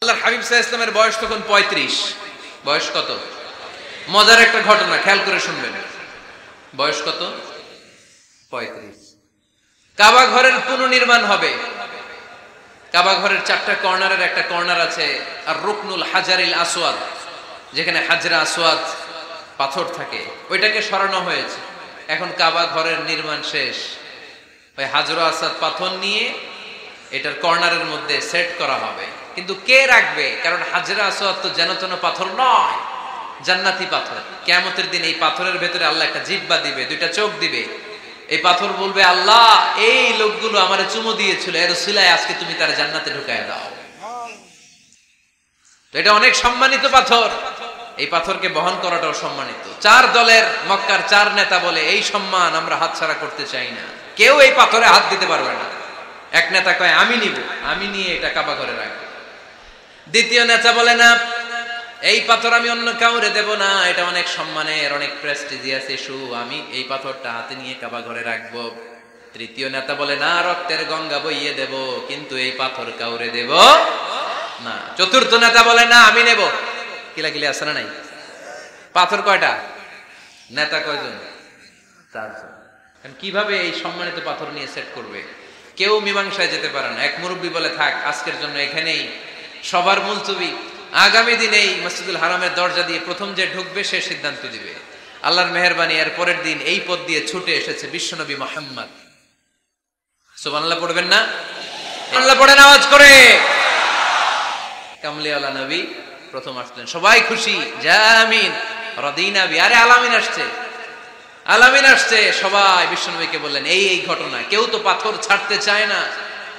আল্লাহর হাবিব সাল্লাল্লাহু আলাইহি ওয়াসাল্লামের বয়স তখন 35। বয়স কত? মজার একটা ঘটনা, খেয়াল করে শুনবেন। বয়স কত? 35। কাবা ঘরের পুনর্নির্মাণ হবে। কাবা ঘরের 4টা কর্নারের একটা কর্নার আছে আর রুকনুল হাজারিল আসওয়াদ, যেখানে হাজরা আসওয়াদ পাথর থাকে, ওইটাকে সরানো হয়েছে। এখন কাবা ঘরের নির্মাণ শেষ, ওই হাজরা আসওয়াদ পাথর নিয়ে এটার কর্নারের মধ্যে সেট করা হবে। কিন্তু কে রাখবে? কারণ হাজরা আসওয়াদ তো যেন তেন পাথর নয়, জান্নাতি পাথর। কিয়ামতের দিন এই পাথরের ভেতরে আল্লাহ একটা জিহ্বা দিবে, 2টা চোখ দিবে। এই পাথর বলবে, আল্লাহ এই লোকগুলো আমারে চুমু দিয়েছিল, এর উসিলায় আজকে তুমি তার জান্নাতে ঢুকায় দাও। তো এটা অনেক সম্মানিত পাথর, এই পাথরকে বহন করাটাও সম্মানিত। 4 দলের মক্কার 4 নেতা বলে, এই সম্মান আমরা হাতছাড়া করতে চাই না, কেউ এই পাথরে হাত দিতে পারবে না। এক নেতা কয়, আমি নিব, আমি নিয়ে এটা কাবা ঘরে রাখবো। দ্বিতীয় নেতা বলে, না, এই পাথর আমি অন্য কাউরে দেব না, এটা অনেক সম্মানের, অনেক প্রেস্টিজিয়াস ইস্যু, আমি এই পাথরটা হাতে নিয়ে কাবা ঘরে রাখবো। তৃতীয় নেতা বলে, না, রক্তের গঙ্গা বইয়ে দেব, কিন্তু এই পাথর কাউরে দেব না। চতুর্থ নেতা বলে, না, আমি নেব। কিলাকিলি আছে না নাই? পাথর কয়টা? নেতা কয়জন? 4 জন। কিভাবে এই সম্মানিত পাথর নিয়ে সেট করবে? কেউ মীমাংসায় যেতে পারে না। এক মুরব্বী বলে, থাক, আজকের জন্য এখানেই সবার মুলতবি, আগামী দিনে এই মসজিদুল হারামের দরজা দিয়ে প্রথম যে ঢুকবে সে সিদ্ধান্ত দিবে। আল্লাহর মেহেরবানি, এর পরের দিন এই পথ দিয়ে ছুটে এসেছে বিশ্বনবী মুহাম্মদ। সুবহানাল্লাহ পড়বেন না? আল্লাহ পড়েন আওয়াজ করে। কামলিওয়ালা নবী প্রথম আসলেন, সবাই খুশি, জামিন রাদিনা বি। আরে আলামিন আসছে, আলামিন আসছে। সবাই বিশ্বনবীকে বললেন, এই এই ঘটনা। কেউ তো পাথর ছাড়তে চায় না।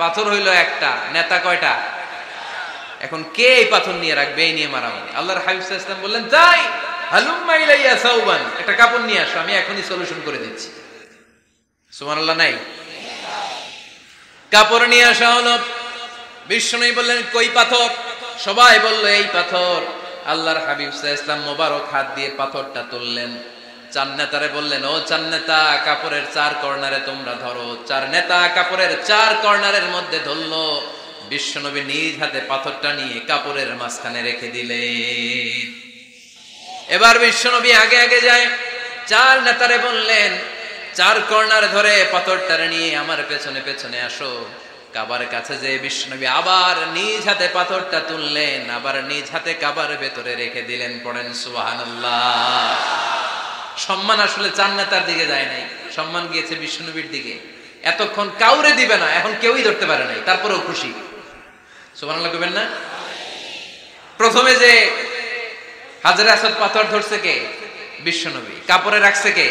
পাথর হইল একটা, নেতা কয়টা? এখন কে এই পাথর নিয়ে রাখবে? এই নিয়ে মারামারি। আল্লাহর হাবিব সাল্লাল্লাহু আলাইহি ওয়াসাল্লাম বললেন, তাই হালুম্মা ইলাইয়া সাউবান, একটা কাপড় নিয়ে আসো, আমি এখনই সলিউশন করে দিচ্ছি। সুবহানাল্লাহ নাই? কাপড় নিয়ে আসা হলো। বিশ্বনবী বললেন, কই পাথর? সবাই বলল, এই পাথর। আল্লাহর হাবিব সাল্লাল্লাহু আলাইহি ওয়াসাল্লাম মোবারক হাত দিয়ে পাথরটা তুললেন। 4 নেতারে বললেন, ও 4 নেতা, কাপড়ের 4 কর্নারে তোমরা ধরো। 4 নেতা কাপড়ের 4 কর্নারের মধ্যে ধরলো। বিশ্বনবী নিজ হাতে পাথরটা নিয়ে কাপড়ের মাঝখানে রেখে দিলেন। এবার বিশ্বনবী আগে আগে যায়। 4 নেতারে বললেন, 4 কর্নার ধরে পাথরটারে নিয়ে আমার পেছনে পেছনে আসো। কাবার কাছে যে বিশ্বনবী আবার নিজ হাতে পাথরটা তুললেন, আবার নিজ হাতে কাবার ভেতরে রেখে দিলেন। পড়েন সুবহানাল্লাহ। সম্মান আসলে 4 নেতার দিকে যায় নাই, সম্মান গিয়েছে বিশ্বনবীর দিকে। এতক্ষণ কাউরে দিবে না, এখন কেউই ধরতে পারে নাই, তারপরেও খুশি। সুবহানাল্লাহ কইবেন না? প্রথমে যে হাজরা আসওয়াদ পাথর ধরছে কে? বিশ্বনবী। কাপড়ে রাখছে কে?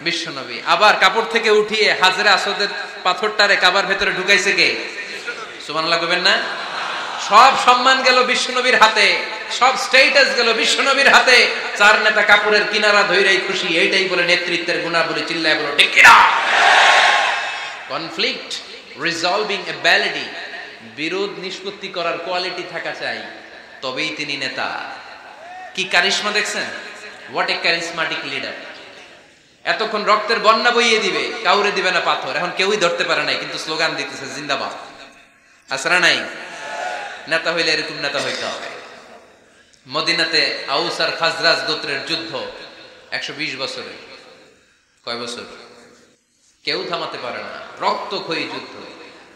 বিশ্বনবী। আবার কাপড় থেকে উঠিয়ে হাজরা আসওয়াদের পাথরটারে কাবার ভেতরে ঢুকাইছে কে? সুবহানাল্লাহ কইবেন না? সব সম্মান গেল বিশ্বনবীর হাতে, সব স্ট্যাটাস গেল বিশ্বনবীর হাতে। 4 নেতা কাপড়ের কিনারা ধইরাই খুশি। এইটাই বলে নেতৃত্বের গুণাবলী। চিল্লায় বলো ঠিক কি না? কনফ্লিক্ট রিজলভিং অ্যাবিলিটি, বিরোধ নিষ্পত্তি করার কোয়ালিটি থাকা চাই, তবেই তিনি নেতা। কি কারিশমা দেখছেন? What a charismatic leader. এতক্ষণ রক্তের বন্যা বইয়ে দিবে, কাউরে দিবে না পাথর। এখন কেউই ধরতে পারে নাই, কিন্তু স্লোগান দিতেছে জিন্দাবাদ। আসরা নাই? নেতা হইলে এরকম নেতা হইতে হবে। মদিনাতে আউস আর খাজরাজ গোত্রের যুদ্ধ 120 বছরে। কয় বছর? কেউ থামাতে পারে না, রক্তক্ষয়ী যুদ্ধ।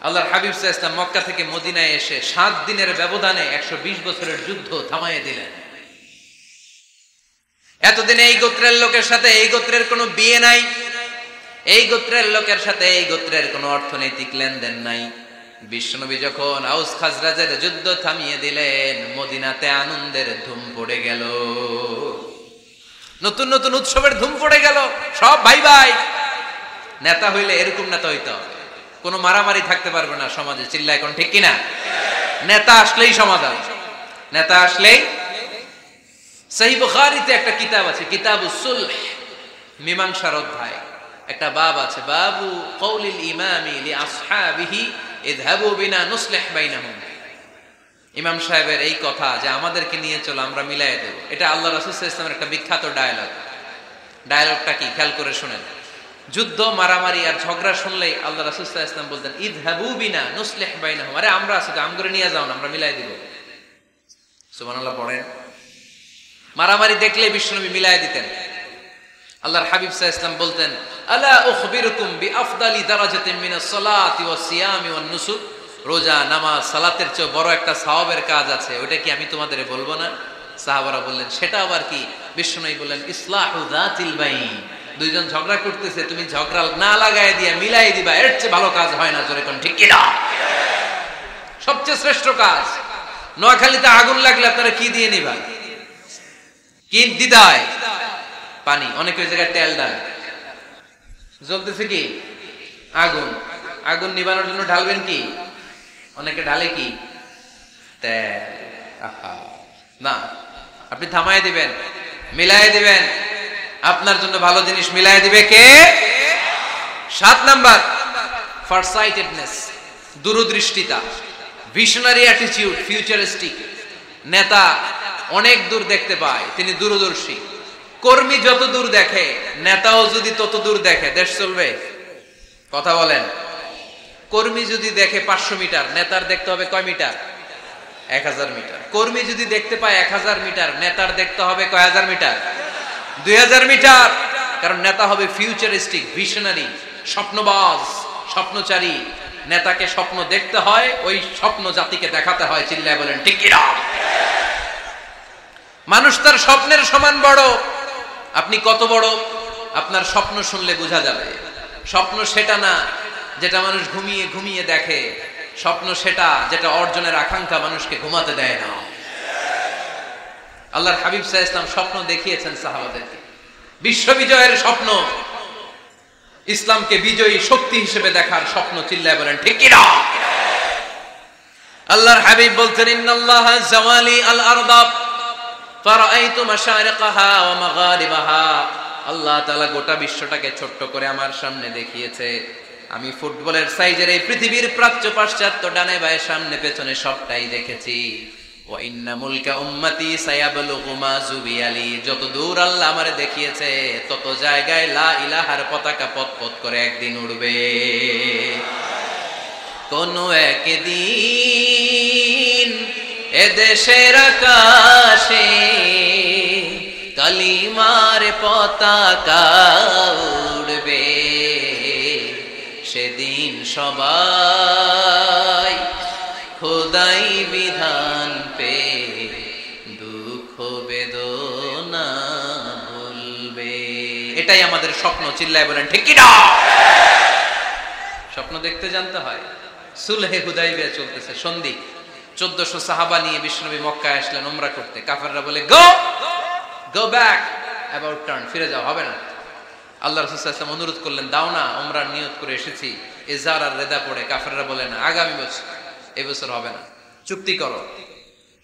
আল্লাহর হাবিব সাল্লাল্লাহু আলাইহি ওয়াসাল্লাম মক্কা থেকে মদিনায় এসে 7 দিনের ব্যবধানে 120 বছরের যুদ্ধ থামাইয়ে দিলেন। এতদিন এই গোত্রের লোকের সাথে এই গোত্রের কোনো বিয়ে নাই, এই গোত্রের লোকের সাথে এই গোত্রের কোনো অর্থনৈতিক লেনদেন নাই। বিশ্বনবী যখন আউস খাজরাজের যুদ্ধ থামিয়ে দিলেন, মদিনাতে আনন্দের ধুম পড়ে গেল, নতুন নতুন উৎসবের ধুম পড়ে গেল। সব ভাই ভাই। নেতা হইলে এরকম নেতা হইতে হবে, কোনো মারামারি থাকতে পারবে না সমাজে। চিল্লায় কোন ঠিক কিনা? নেতা আসলেই সমাধান, নেতা আসলেই। সহিহ বুখারীতে একটা কিতাব আছে, কিতাবুস সুলহ, মীমাংসার অধ্যায়। একটা বাব আছে, বাবু কওলিল ইমামি লি আসহাবিহি ইযহাবু বিনা নুসলিহ বাইনাহুম। ইমাম সাহেবের এই কথা যে আমাদেরকে নিয়ে চলো, আমরা মিলাইয়া দেব, এটা আল্লাহ রাসূল সাল্লাল্লাহু আলাইহি ওয়াসাল্লামের একটা বিখ্যাত ডায়ালগ। ডায়ালগটা কি? খেয়াল করে শুনেন। যুদ্ধ, মারামারি আর ঝগড়া শুনলেই আল্লাহ রাসূল সাল্লাল্লাহু আলাইহি ওয়াসাল্লাম বলতেন, ইযহাবু বিনা নুসলিহ বাইনাহুম। আরে আমরা আছি তো, আমগরে নিয়ে যাও না, আমরা মিলাই দিব। সুবহানাল্লাহ পড়েন। মারামারি দেখলে বিশ্বনবী মিলায় দিতেন। আল্লাহর হাবিব সাল্লাল্লাহু আলাইহি ওয়াসাল্লাম বলতেন, আলা উখবিরুকুম বিআফদালি দারাজাতিন মিনাস সালাতি ওয়াস সিয়ামি ওয়ান নুসুক, রোজা নামাজ সালাতের চেয়ে বড় একটা সওয়াবের কাজ আছে, ওটা কি আমি তোমাদের বলবো না? সাহাবারা বললেন, সেটা আবার কি? বিশ্বনবী বললেন, ইসলাহু যাতিল বাইন, দুইজন ঝগড়া করতেছে, তুমি ঝগড়া না লাগায় দিয়া মিলাই দিবা, এর চেয়ে ভালো কাজ হয় না। জোরে কোন ঠিক কি না? সবচেয়ে শ্রেষ্ঠ কাজ। নোয়াখালীতে আগুন লাগলে আপনারা কি দিয়ে নিবা? কি দিদায়? পানি। অনেক ওই জায়গায় তেল ডাল। জ্বলতেছে কি? আগুন। আগুন নিবানোর জন্য ঢালবেন কি? অনেকে ঢালে কি? তেল। না, আপনি থামায় দিবেন, মিলাই দিবেন। আপনার জন্য ভালো জিনিস মিলাই দিবে কে? 7 নাম্বার, ফারসাইটেডনেস, দূরদৃষ্টিতা, ভিশনারি অ্যাটিটিউড, ফিউচারিস্টিক। নেতা অনেক দূর দেখতে পায়, তিনি দূরদর্শী। কর্মী যত দূর দেখে, নেতাও যদি তত দূর দেখে, দেশ চলবে? কথা বলেন। কর্মী যদি দেখে 500 মিটার, নেতার দেখতে হবে কয় মিটার? 1000 মিটার। কর্মী যদি দেখতে পায় 1000 মিটার, নেতার দেখতে হবে কয় হাজার মিটার? 2000 মিটার। কারণ নেতা হবে ফিউচারিস্টিক, ভিশনারি, স্বপ্নবাজ, স্বপ্নচারী। নেতাকে স্বপ্ন দেখতে হয়, ওই স্বপ্ন জাতিকে দেখাতে হয়। চিল্লায় বলেন ঠিক কি না? মানুষ তার স্বপ্নের সমান বড়। আপনি কত বড় আপনার স্বপ্ন শুনলে বোঝা যাবে। স্বপ্ন সেটা না যেটা মানুষ ঘুমিয়ে ঘুমিয়ে দেখে, স্বপ্ন সেটা যেটা অর্জনের আকাঙ্ক্ষা মানুষকে ঘুমাতে দেয় না। আল্লাহর হাবিব সাল্লাল্লাহু আলাইহি ওয়াসাল্লাম স্বপ্ন দেখিয়েছেন সাহাবাদেরকে, বিশ্ব বিজয়ের স্বপ্ন, ইসলামকে বিজয়ী শক্তি হিসেবে দেখার স্বপ্ন। চিল্লায় বলেন ঠিক কি না? আল্লাহর হাবিব বলতেন, ইন্নাল্লাহা জাওয়ালি আল আরদা ফারাআইতু মাশারিকাহা ওয়া মাগারিবাহা। আল্লাহ তাআলা গোটা বিশ্বটাকে ছোট্ট করে আমার সামনে দেখিয়েছে। আমি ফুটবলের সাইজের এই পৃথিবীর প্রাচ্য পাশ্চাত্য, ডানে বায়ে সামনে পেছনে সবটাই দেখেছি। ওয়া ইন্না মুলকা উম্মতি সায়াবলুগু মা জুবিয়ালি। যত দূর আল্লাহ আমারে দেখিয়েছে, তত জায়গায় লা ইলাহার পতাকা পতপত করে একদিন উড়বে। কোন একদিন এদেশের আকাশে কালিমার পতাকা উড়বে। সেদিন সবাই খোদাই বিধান পে দুঃখ বেদনা ভুলবে। এটাই আমাদের স্বপ্ন। চিল্লায় বলেন ঠিক কি না? স্বপ্ন দেখতে জানতে হয়। সুলহে হুদাইবিয়া চলতেছে, সন্ধি। 1400 সাহাবা নিয়ে বিশ্বনবী মক্কায় আসলেন উমরা করতে। কাফেররা বলে, গো ব্যাক, অ্যাবাউট টার্ন, ফিরে যাও, হবে না। আল্লাহ রাসূল সাল্লাল্লাহু আলাইহি ওয়াসাল্লাম অনুরোধ করলেন, দাও না, উমরার নিয়ত করে এসেছি। ইজার আর রেদা পড়ে কাফেররা বলে না, আগামী বছর, এই বছর হবে না, চুক্তি করো।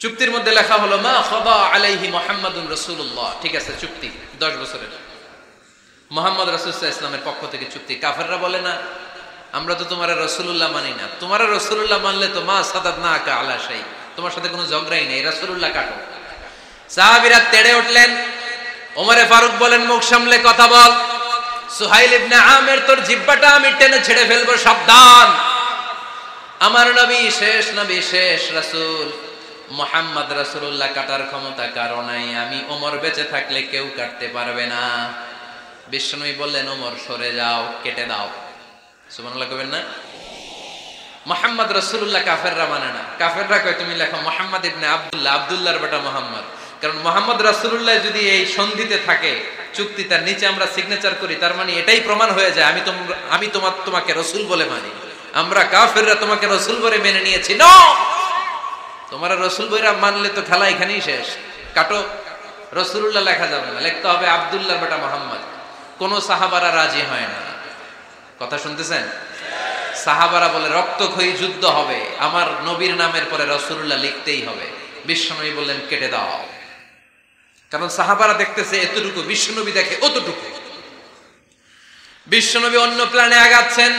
চুক্তির মধ্যে লেখা হলো, মা খাদা আলাইহি মুহাম্মাদুর রাসূলুল্লাহ। ঠিক আছে, চুক্তি 10 বছরের, মুহাম্মদ রাসূল সাল্লাল্লাহু আলাইহি ওয়াসাল্লামের পক্ষ থেকে চুক্তি। কাফেররা বলে না, আমরা তো তোমার রাসূলুল্লাহ মানি না। তোমার রাসূলুল্লাহ মানলে তো মা সাদাদনাকা আলা শাই, তোমার সাথে কোনো ঝগড়াই নেই, রাসূলুল্লাহ কাটো। সাহাবীরা তেড়ে উঠলেন। ওমরে ফারুক বলেন, মুখ সামলে কথা বল। সুহাইল ইবনে আমির, তোর জিহ্বাটা আমি টেনে ছেড়ে ফেলবো, সাবধান। আমার নবী শেষ নবী, শেষ রাসূল মুহাম্মদ রাসূলুল্লাহ কাটার ক্ষমতা কারো নাই। আমি ওমর বেঁচে থাকলে কেউ কাটতে পারবে না। বিশ্বনবী বললেন, ওমর সরে যাও, কেটে দাও। সুবহানাল্লাহ কইবেন না? মুহাম্মদ রাসূলুল্লাহ কাফেররা মানে না। কাফেররা কয়, তুমি লেখো মুহাম্মদ ইবনে আব্দুল্লাহ, আব্দুল্লাহর বেটা মুহাম্মদ। কারণ মুহাম্মদ রাসূলুল্লাহ যদি এই সন্ধিতে থাকে, চুক্তি তার নিচে আমরা সিগনেচার করি, তার মানে এটাই প্রমাণ হয়ে যায় আমি তোমাকে রাসূল বলে মানি। আমরা কাফেররা তোমাকে রাসূল বলে মেনে নিয়েছি। নো, তোমার রাসূল বইরা মানলে তো খেলা এখানেই শেষ। কাটো, রাসূলুল্লাহ লেখা যাবে না, লিখতে হবে আব্দুল্লাহর বেটা মুহাম্মদ। কোন সাহাবারা রাজি হয় না। কথা শুনতেছেন? সাহাবারা বলে, রক্তক্ষয়ী যুদ্ধ হবে, আমার নবীর নামের পরে রাসূলুল্লাহ লিখতেই হবে। বিশ্বনবী বললেন, কেটে দাও। কারণ সাহাবারা দেখতেছে এতটুকু, বিশ্বনবী দেখে অতটুকু। বিশ্বনবী অন্য প্ল্যানে আগাচ্ছেন।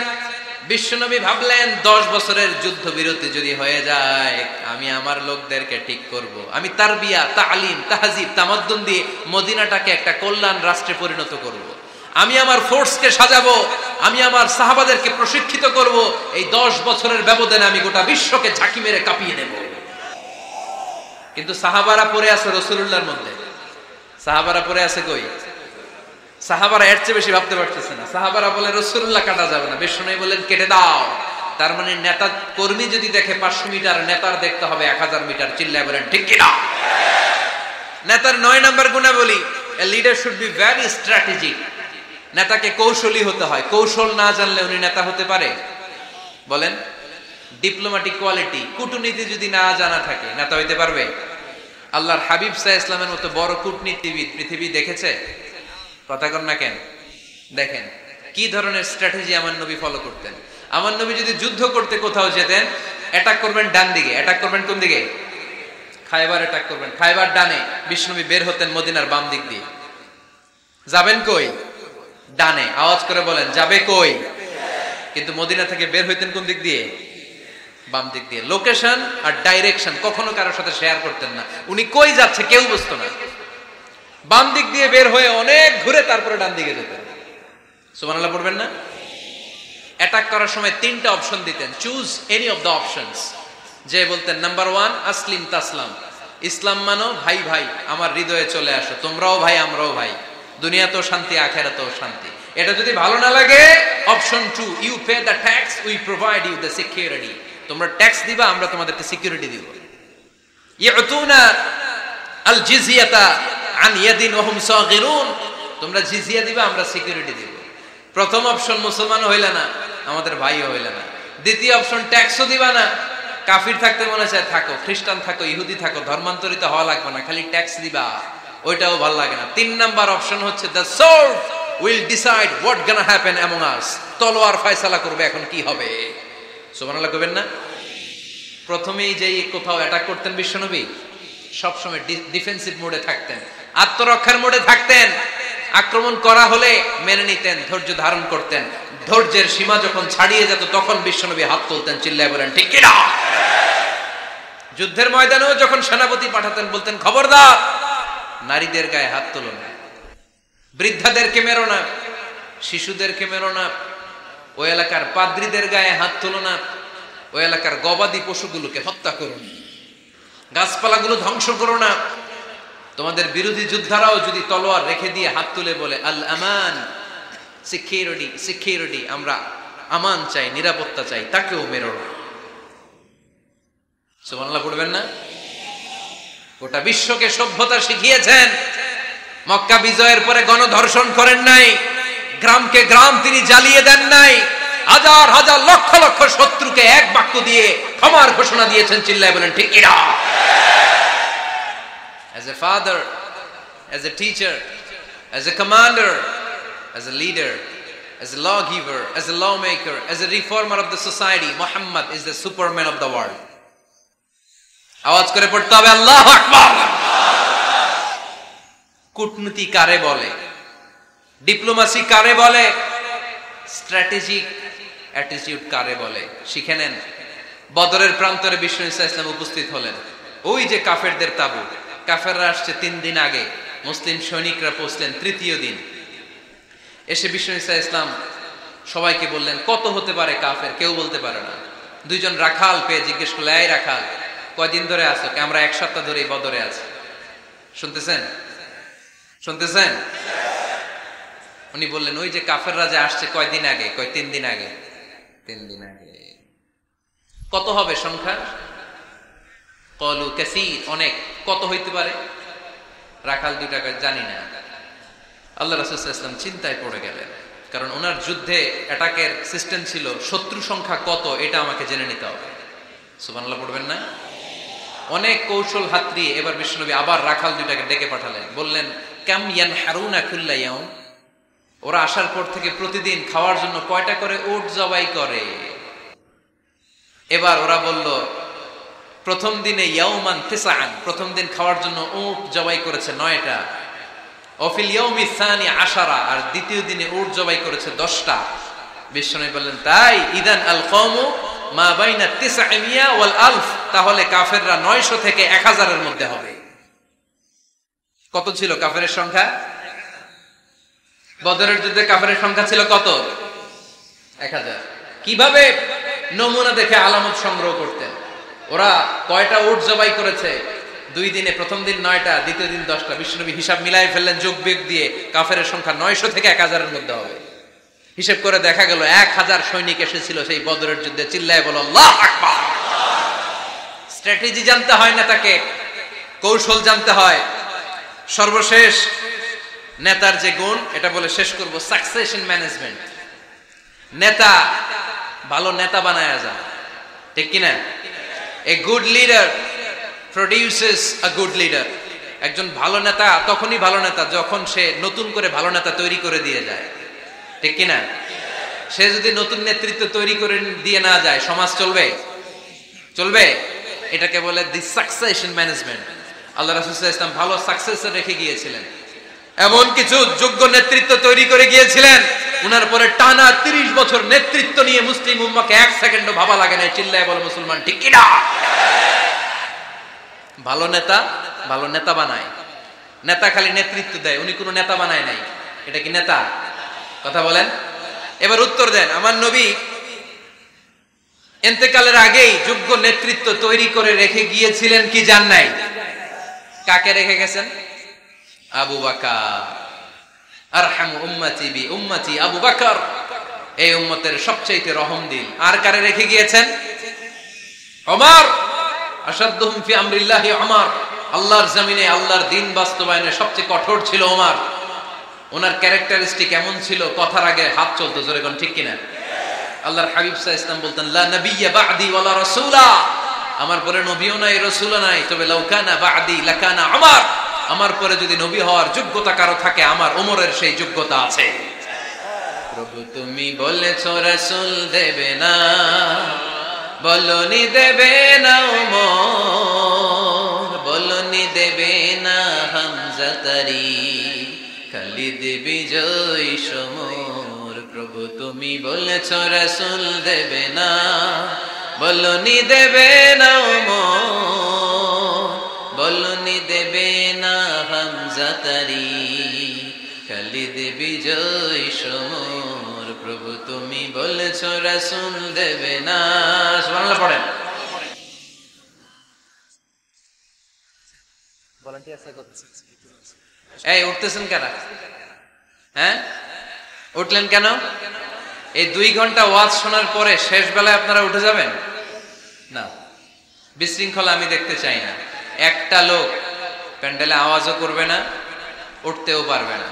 বিশ্বনবী ভাবলেন, 10 বছরের যুদ্ধ বিরতি যদি হয়ে যায়, আমি আমার লোকদেরকে ঠিক করব। আমি তারবিয়া, তালিম, তাহজিব, তামাদ্দুন দিয়ে মদিনাটাকে একটা কল্যাণ রাষ্ট্রে পরিণত করব। আমি আমার ফোর্সকে সাজাবো, আমি আমার সাহাবাদেরকে প্রশিক্ষিত করব। এই 10 বছরের ব্যবধানে আমি গোটা বিশ্বকে ঝাঁকি মেরে কাঁপিয়ে দেব। কিন্তু সাহাবারা পড়ে আছে রাসূলুল্লাহর মধ্যে। সাহাবারা পড়ে আছে কই? সাহাবারা এর চেয়ে বেশি ভাবতে পারতেছে না। সাহাবারা বলে রাসূলুল্লাহ কাটা যাবে না, বিশ্বনবী বলেন কেটে দাও। তার মানে নেতা কর্মী যদি দেখে 500 মিটার, নেতার দেখতে হবে 1000 মিটার। চিল্লায় বলেন ঠিক কি না? নেতার 9 নাম্বার গুণাবলী, a leader should be very strategic। নেতাকে কৌশলী হতে হয়। কৌশল না জানলে উনি নেতা হতে পারে? বলেন। ডিপ্লোম্যাটিক কোয়ালিটি, কূটনীতি যদি না জানা থাকে নেতা হইতে পারবে? আল্লাহর হাবিব সাল্লাল্লাহু আলাইহি ওয়াসাল্লামের মতো বড় কূটনীতিবিদ পৃথিবী দেখেছে? কথা কন না কেন? দেখেন কি ধরনের স্ট্র্যাটেজি আমার নবী ফলো করতেন। আমার নবী যদি যুদ্ধ করতে কোথাও যেতেন, অ্যাটাক করবেন ডান দিকে, অ্যাটাক করবেন কোন দিকে? খায়বার অ্যাটাক করবেন, খায়বার ডানে। বিশ্বনবী বের হতেন মদিনার বাম দিক দিয়ে। যাবেন কই? ডানে। আওয়াজ করে বলেন যাবে কই? কিন্তু মদিনা থেকে বের হইতেন কোন দিক দিয়ে? বাম দিক দিয়ে। লোকেশন আর ডাইরেকশন কখনো কারোর সাথে শেয়ার করতেন না। উনি কই যাচ্ছে কেউ বুঝতো না। বাম দিক দিয়ে বের হয়ে অনেক ঘুরে তারপরে ডান দিকে যেতেন। সুবহানাল্লাহ পড়বেন না? অ্যাটাক করার সময় 3টা অপশন দিতেন, choose any of the options. যে বলতেন নাম্বার 1 আসলিম তাসলাম, ইসলাম মানো, ভাই ভাই আমার হৃদয়ে চলে আসো, তোমরাও ভাই আমরাও ভাই, দুনিয়াতেও শান্তি আখিরাতেও শান্তি। এটা যদি ভালো না লাগে, option 2 you pay the tax, we provide you the security. তোমরা ট্যাক্স দিবা, আমরা তোমাদেরকে সিকিউরিটি দিব। ইয়াতুনা আল জিজিয়াতা আন ইয়াদিন ওয়া হুম সাগিরুন, তোমরা জিজিয়া দিবা, আমরা সিকিউরিটি দিব। প্রথম অপশন মুসলমান হইলা না, আমাদের ভাইও হইলা না। দ্বিতীয় অপশন ট্যাক্সও দিবা না, কাফির থাকতে মনে চায় থাকো, খ্রিস্টান থাকো, ইহুদি থাকো, ধর্মান্তরিত হওয়া লাগবে না, খালি ট্যাক্স দিবা, ওইটাও ভালো লাগে না। 3 নাম্বার অপশন হচ্ছে the sword will decide what gonna happen among আস, তলোয়ার ফয়সালা করবে এখন কি হবে। সুবহানাল্লাহ কইবেন না? প্রথমেই যেই কোথাও অ্যাটাক করতেন বিশ্বনবী, সবসময় ডিফেন্সিভ মোডে থাকতেন, আত্মরক্ষার মোডে থাকতেন। আক্রমণ করা হলে মেনে নিতেন, ধৈর্য ধারণ করতেন। ধৈর্যের সীমা যখন ছাড়িয়ে যেত তখন বিশ্বনবী হাত তুলতেন। চিল্লায় বলেন ঠিক কি না? যুদ্ধের ময়দানেও যখন সেনাপতি পাঠাতেন বলতেন খবরদার নারীদের গায়ে হাত তুলো না, বৃদ্ধাদেরকে মেরো না, শিশুদেরকে মেরো না, ওই এলাকার পাদ্রীদের গায়ে হাত তুলো না, ওই এলাকার গবাদি পশুগুলোকে হত্যা করো না, গাছপালাগুলো ধ্বংস করো না। তোমাদের বিরোধী যোদ্ধারাও যদি তলোয়ার রেখে দিয়ে হাত তুলে বলে আল আমান, সিকিউরিটি সিকিউরিটি, আমরা আমান চাই, নিরাপত্তা চাই, তাকেও মেরো না। সুবহানাল্লাহ পড়বেন না? গোটা বিশ্বকে সভ্যতা শিখিয়েছেন। মক্কা বিজয়ের পরে গণধর্ষণ করেন নাই, গ্রামকে গ্রাম তিনি জ্বালিয়ে দেন নাই, হাজার হাজার লক্ষ লক্ষ শত্রুকে এক বাক্য দিয়ে ক্ষমার ঘোষণা দিয়েছেন। চিল্লায় বলেন ঠিক কিনা? As a father, as a teacher, as a commander, as a leader, as a lawgiver, as a lawmaker, as a reformer of the society, Muhammad is the superman of the world. আওয়াজ করে পড়তে হবে আল্লাহু আকবার। কূটনীতি কারে বলে? Diplomacy কারে বলে? স্ট্র্যাটেজিক অ্যাটিটিউড কারে বলে? শিখে নেন। বদরের প্রান্তরে বিশ্বনবী সাল্লাল্লাহু আলাইহি ওয়াসাল্লাম উপস্থিত হলেন। ওই যে কাফেরদের তাবু, কাফেররা আসছে 3 দিন আগে, মুসলিম সৈনিকরা পৌঁছলেন 3য় দিন। এসে বিশ্বনবী সাল্লাল্লাহু আলাইহি ওয়াসাল্লাম সবাইকে বললেন কত হতে পারে কাফের, কেউ বলতে পারে না। 2 জন রাখাল পেয়ে জিজ্ঞেস করলেন, এই রাখাল কয়দিন ধরে আছো? আমরা 1 সপ্তাহ ধরে বদরে আছি। শুনতেছেন? শুনতেছেন? উনি বললেন ওই যে কাফেররা যে আসছে কয়দিন আগে? কয় 3 দিন আগে। 3 দিন আগে। কত হবে সংখ্যা? কলু কাসীর, অনেক। কত হইতে পারে? রাখাল 2 টাকা জানি না। আল্লাহ রাসূল সাল্লাল্লাহু আলাইহি ওয়াসাল্লাম চিন্তায় পড়ে গেলেন, কারণ ওনার যুদ্ধে অ্যাটাকের সিস্টেম ছিল শত্রু সংখ্যা কত এটা আমাকে জেনে নিতে হবে। সুবহানাল্লাহ পড়বেন না? অনেক কৌশল হাতড়িয়ে এবার বিশ্বনবী আবার রাখাল 2 টাকে ডেকে পাঠালেন। বললেন কাম ইয়ানহারুনা কুল্লা ইয়াউম, ওরা আসার পর থেকে প্রতিদিন খাওয়ার জন্য কয়টা করে উট জবাই করে? এবার ওরা বলল প্রথম দিনে ইয়াউমান তিসআন, প্রথম দিন খাওয়ার জন্য উট জবাই করেছে 9টা। ওয়াফিল ইয়াউমি সানি 10, আর দ্বিতীয় দিনে উট জবাই করেছে 10টা। বিশ্বনবী বললেন তাই ইদান আল কওমু মা বাইনা 900 ওয়াল আলফ, তাহলে কাফেররা 900 থেকে 1000 এর মধ্যে হবে। কত ছিল কাফেরের সংখ্যা? বদরের যুদ্ধে কাফেরের সংখ্যা ছিল কত? 1000। কিভাবে নমুনা দেখে আলামত সংগ্রহ করতেন? ওরা কয়টা উট জবাই করেছে 2 দিনে প্রথম দিন 9টা, দ্বিতীয় দিন 10টা। বিশ্বনবী হিসাব মিলাই ফেললেন যোগ বিয়োগ দিয়ে, কাফেরের সংখ্যা 900 থেকে 1000-এর মধ্যে হবে। হিসাব করে দেখা গেল 1000 সৈনিক এসেছিল সেই বদরের যুদ্ধে। চিল্লায় বলো আল্লাহু আকবার। স্ট্র্যাটেজি জানতে হয় না, তাকে কৌশল জানতে হয়। সর্বশেষ নেতার যে গুণ, এটা বলে শেষ করব, সাকসেশন ম্যানেজমেন্ট। নেতা ভালো নেতা বানায়া যায়, ঠিক কিনা? A good leader produces a good leader. একজন ভালো নেতা তখনই ভালো নেতা যখন সে নতুন করে ভালো নেতা তৈরি করে দিয়ে যায়, ঠিক কিনা? সে যদি নতুন নেতৃত্ব তৈরি করে দিয়ে না যায়, সমাজ চলবে? চলবে? এটাকে বলে দি সাকসেশন ম্যানেজমেন্ট। আল্লাহ রাসূল সাল্লাল্লাহু আলাইহি ওয়াসাল্লাম ভালো সাকসেসর রেখে গিয়েছিলেন, এমন কিছু যোগ্য নেতৃত্ব তৈরি করে গিয়েছিলেন, উনার পরে টানা 30 বছর নেতৃত্ব নিয়ে মুসলিম উম্মাহকে 1 সেকেন্ডও ভাবা লাগে না। চিল্লায় বলো মুসলমান, ঠিক কিনা? ভালো নেতা ভালো নেতা বানায়। নেতা খালি নেতৃত্ব দেয়, উনি কোনো নেতা বানায় নাই। এটা কি নেতা? কথা বলেন। এবার উত্তর দেন। আমার নবী ইন্তেকালের আগেই যোগ্য নেতৃত্ব তৈরি করে রেখে গিয়েছিলেন কি জান নাই? কাকে রেখে গেছেন? আবু বকর। আরহামু উম্মতি বি উম্মতি আবু বকর, এই উম্মতের সবচেয়ে রহমদিল। আর কারে রেখে গিয়েছেন? ওমর। আশাদ্দুহুম ফি আমরিল্লাহি ওমর। আল্লাহর জমিনে আল্লাহর দ্বীন বাস্তবায়নে সবচেয়ে কঠোর ছিল ওমর। ওনার ক্যারেক্টারিস্টিক এমন ছিল, কথার আগে হাত চলতো, জোরে কোন ঠিক কিনা? আল্লাহর হাবিব সাল্লাল্লাহু আলাইহি ওয়াসাল্লাম বলতেন, লা নাবিয়্যা বা'দি ওয়ালা রাসূলা, আমার পরে নবীও নাই রাসূলও নাই, তবে লাউ কানা বা'দি লাকানা ওমর, আমার পরে যদি নবী হওয়ার যোগ্যতা কারো থাকে, আমার ওমরের সেই যোগ্যতা আছে। প্রভু তুমি বলেছো রাসূল দেবে না, বলনি দেবে না ওমর, বলনি দেবে না হামজা তারি, খালিদ বিজয় সমর। প্রভু তুমি বলেছো রাসূল দেবে না, বলনি দেবে না ওমর, বলনি দেবে না হামজা তারি, খালিদ বিজয় সমর। প্রভু তুমি বলেছো রাসূল দেবে না। সুবহানাল্লাহ পড়েন। এই উঠতেছেন কেন? হ্যাঁ, উঠলেন কেন? এই 2 ঘন্টা ওয়াজ শোনার পরে শেষ বেলায় আপনারা উঠে যাবেন না? বিশৃঙ্খলা আমি দেখতে চাই না। একটা লোক প্যান্ডেলে আওয়াজও করবে না, উঠতেও পারবে না।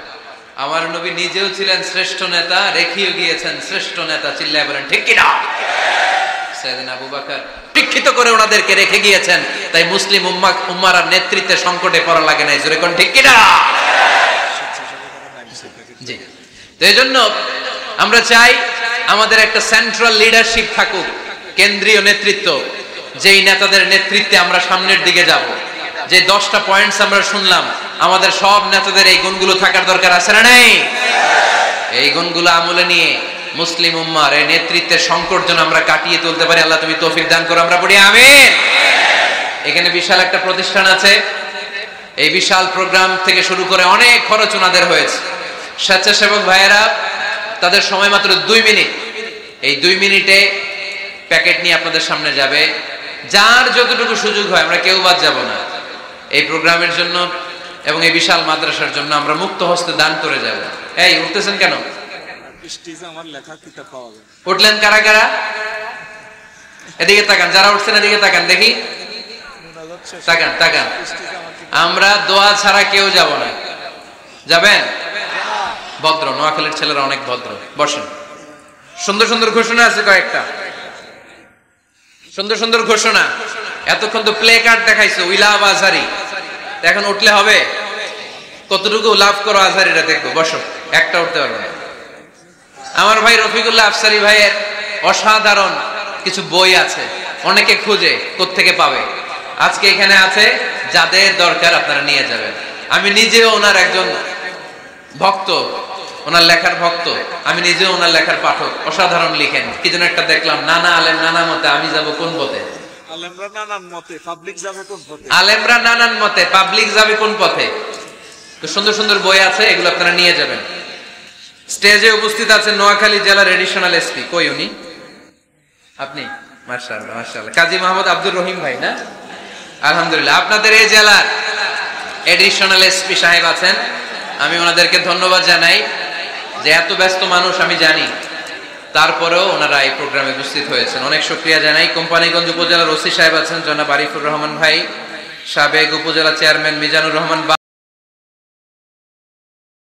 আমার নবী নিজেও ছিলেন শ্রেষ্ঠ নেতা, রেখেও গিয়েছেন শ্রেষ্ঠ নেতা। চিল্লায় বলেন ঠিক কিনা? সাইয়েদনা আবু বকর শিক্ষিত করে ওনাদেরকে রেখে গিয়েছেন, তাই মুসলিম উম্মার নেতৃত্বে সংকটে পড়া লাগে নাই। জোরে কোন ঠিক কিনা? জি। তো এইজন্য আমরা চাই আমাদের একটা সেন্ট্রাল লিডারশিপ থাকুক, কেন্দ্রীয় নেতৃত্ব, যেই নেতাদের নেতৃত্বে আমরা সামনের দিকে যাব। যে 10টা পয়েন্টস আমরা শুনলাম, আমাদের সব নেতাদের এই গুণগুলো থাকার দরকার আছে না নাই? এই গুণগুলো আমলে নিয়ে মুসলিম উম্মার এই নেতৃত্বের সংকট যেন আমরা কাটিয়ে তুলতে পারি। আল্লাহ তুমি তৌফিক দান করো, আমরা পড়ি আমিন। এখানে বিশাল একটা প্রতিষ্ঠান আছে, এই বিশাল প্রোগ্রাম থেকে শুরু করে অনেক খরচ ওনাদের হয়েছে। স্বেচ্ছাসেবক ভাইয়েরা তাদের সময় মাত্র 2 মিনিট, এই 2 মিনিটে প্যাকেট নিয়ে আপনাদের সামনে যাবে। যার যতটুকু সুযোগ হয়, আমরা কেউ বাদ যাব না। এই প্রোগ্রামের জন্য এবং এই বিশাল মাদ্রাসার জন্য আমরা মুক্ত হস্তে দান করে যাব। এই উঠতেছেন কেন? উঠলেন কারা কারা? এদিকে তাকান, যারা উঠছেন এদিকে তাকান, দেখি তাকান তাকান। আমরা দোয়া ছাড়া কেউ যাব না। যাবেন? ভদ্র, নোয়াখালীর ছেলেরা অনেক ভদ্র। বসেন। সুন্দর সুন্দর ঘোষণা আছে কয়েকটা, সুন্দর সুন্দর ঘোষণা। এতক্ষণ তো প্লে কার্ড দেখাইছো, উই লাভ আজহারি। এখন উঠলে হবে? কতটুকু লাভ করো আজহারিরা দেখবো। বসো। একটা উঠতে পারবে না। আমার ভাই রফিকুল্লাহ আফসারি ভাইয়ের অসাধারণ কিছু বই আছে, অনেকে খুঁজে কোত্থেকে পাবে। আজকে এখানে আছে, যাদের দরকার আপনারা নিয়ে যাবেন। আমি নিজেও ওনার একজন ভক্ত, ওনার লেখার ভক্ত। আমি নিজেও ওনার লেখার পাঠক। অসাধারণ লিখেন। কি যেন একটা দেখলাম, নানা আলেম নানা মতে, আমি যাব কোন পথে? আলেমরা নানান মতে, পাবলিক যাবে কোন পথে? আলেমরা নানান মতে, পাবলিক যাবে কোন পথে? তো সুন্দর সুন্দর বই আছে, এগুলো আপনারা নিয়ে যাবেন। স্টেজে উপস্থিত আছেন নোয়াখালী জেলার এডিশনাল এসপি। কই উনি? আপনি? মাশাআল্লাহ মাশাআল্লাহ। কাজী মোহাম্মদ আব্দুর রহিম ভাই না? আলহামদুলিল্লাহ। আপনাদের এই জেলার এডিশনাল এসপি সাহেব আছেন, আমি ওনাদেরকে ধন্যবাদ জানাই যে এত ব্যস্ত মানুষ আমি জানি, তারপরেও ওনারা এই প্রোগ্রামে উপস্থিত হয়েছেন, অনেক শুকরিয়া জানাই। কোম্পানিগঞ্জ উপজেলার ওসি সাহেব আছেন জনাব আরিফুর রহমান ভাই, সাবেক উপজেলা চেয়ারম্যান মিজানুর রহমান